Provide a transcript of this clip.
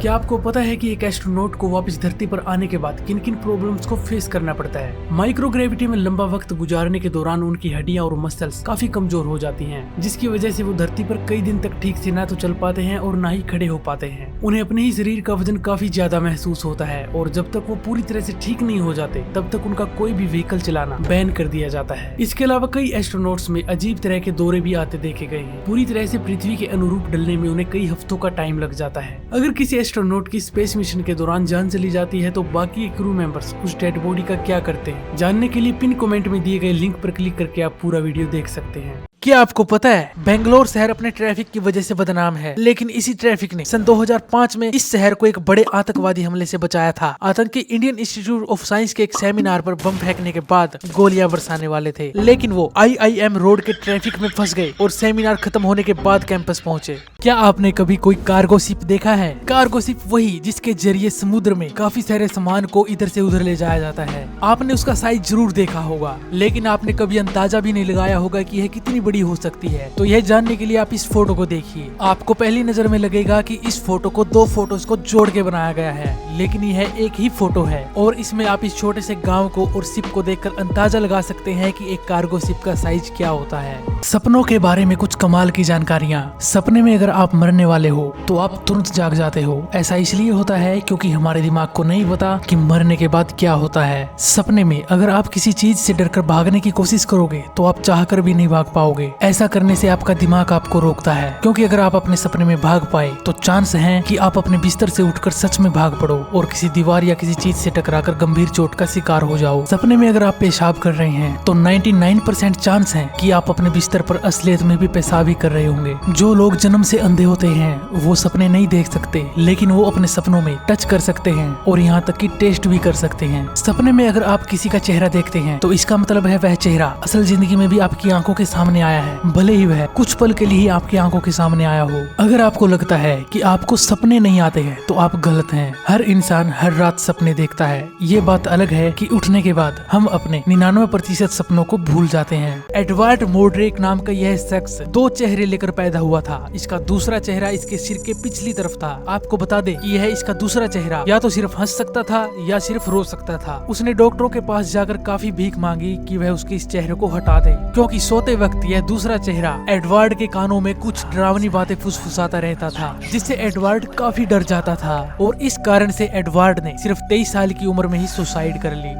क्या आपको पता है कि एक एस्ट्रोनॉट को वापस धरती पर आने के बाद किन किन प्रॉब्लम्स को फेस करना पड़ता है। माइक्रोग्रेविटी में लंबा वक्त गुजारने के दौरान उनकी हड्डियां और मसल्स काफी कमजोर हो जाती हैं, जिसकी वजह से वो धरती पर कई दिन तक ठीक से ना तो चल पाते हैं और ना ही खड़े हो पाते हैं। उन्हें अपने ही शरीर का वजन काफी ज्यादा महसूस होता है और जब तक वो पूरी तरह से ठीक नहीं हो जाते तब तक उनका कोई भी व्हीकल चलाना बैन कर दिया जाता है। इसके अलावा कई एस्ट्रोनॉट्स में अजीब तरह के दौरे भी आते देखे गए हैं। पूरी तरह से पृथ्वी के अनुरूप ढलने में उन्हें कई हफ्तों का टाइम लग जाता है। अगर किसी एस्ट्रोनॉट की स्पेस मिशन के दौरान जान चली जाती है तो बाकी क्रू मेंबर्स उस डेड बॉडी का क्या करते हैं, जानने के लिए पिन कमेंट में दिए गए लिंक पर क्लिक करके आप पूरा वीडियो देख सकते हैं। क्या आपको पता है बेंगलोर शहर अपने ट्रैफिक की वजह से बदनाम है, लेकिन इसी ट्रैफिक ने सन 2005 में इस शहर को एक बड़े आतंकवादी हमले से बचाया था। आतंकी इंडियन इंस्टीट्यूट ऑफ साइंस के एक सेमिनार पर बम फेंकने के बाद गोलियां बरसाने वाले थे, लेकिन वो IIM रोड के ट्रैफिक में फंस गए और सेमिनार खत्म होने के बाद कैंपस पहुंचे। क्या आपने कभी कोई कार्गो शिप देखा है? कार्गो शिप वही जिसके जरिए समुद्र में काफी सारे सामान को इधर से उधर ले जाया जाता है। आपने उसका साइज जरूर देखा होगा, लेकिन आपने कभी अंदाजा भी नहीं लगाया होगा कि यह कितनी बड़ी हो सकती है। तो यह जानने के लिए आप इस फोटो को देखिए। आपको पहली नजर में लगेगा कि इस फोटो को दो फोटोज को जोड़ के बनाया गया है, लेकिन यह एक ही फोटो है और इसमें आप इस छोटे से गांव को और शिप को देखकर अंदाजा लगा सकते हैं कि एक कार्गो शिप का साइज क्या होता है। सपनों के बारे में कुछ कमाल की जानकारियाँ। सपने में अगर आप मरने वाले हो तो आप तुरंत जाग जाते हो। ऐसा इसलिए होता है क्योंकि हमारे दिमाग को नहीं पता कि मरने के बाद क्या होता है। सपने में अगर आप किसी चीज से डरकर भागने की कोशिश करोगे तो आप चाहकर भी नहीं भाग पाओगे। ऐसा करने से आपका दिमाग आपको रोकता है, क्योंकि अगर आप अपने सपने में भाग पाए तो चांस है कि आप अपने बिस्तर से उठकर सच में भाग पड़ो और किसी दीवार या किसी चीज से टकराकर गंभीर चोट का शिकार हो जाओ। सपने में अगर आप पेशाब कर रहे हैं तो 99% चांस है कि आप अपने बिस्तर पर असलियत में भी पेशाब ही कर रहे होंगे। जो लोग जन्म से अंधे होते हैं वो सपने नहीं देख सकते, लेकिन वो अपने सपनों में टच कर सकते हैं और यहाँ तक कि टेस्ट भी कर सकते हैं। सपने में अगर आप किसी का चेहरा देखते हैं तो इसका मतलब है वह चेहरा असल जिंदगी में भी आपकी आंखों के सामने आया है, भले ही वह कुछ पल के लिए ही आपकी आंखों के सामने आया हो। अगर आपको लगता है कि आपको सपने नहीं आते हैं तो आप गलत हैं। हर इंसान हर रात सपने देखता है। ये बात अलग है कि उठने के बाद हम अपने 99% सपनों को भूल जाते हैं। एडवर्ड मोड्रेक नाम का यह शख्स दो चेहरे लेकर पैदा हुआ था। इसका दूसरा चेहरा इसके सिर के पिछली तरफ था। आपको बता दे कि यह इसका दूसरा चेहरा या तो सिर्फ हंस सकता था या सिर्फ रो सकता था। उसने डॉक्टरों के पास जाकर काफी भीख मांगी कि वह उसके इस चेहरे को हटा दे, क्योंकि सोते वक्त यह दूसरा चेहरा एडवर्ड के कानों में कुछ डरावनी बातें फुसफुसाता रहता था, जिससे एडवर्ड काफी डर जाता था और इस कारण से एडवर्ड ने सिर्फ 23 साल की उम्र में ही सुसाइड कर ली।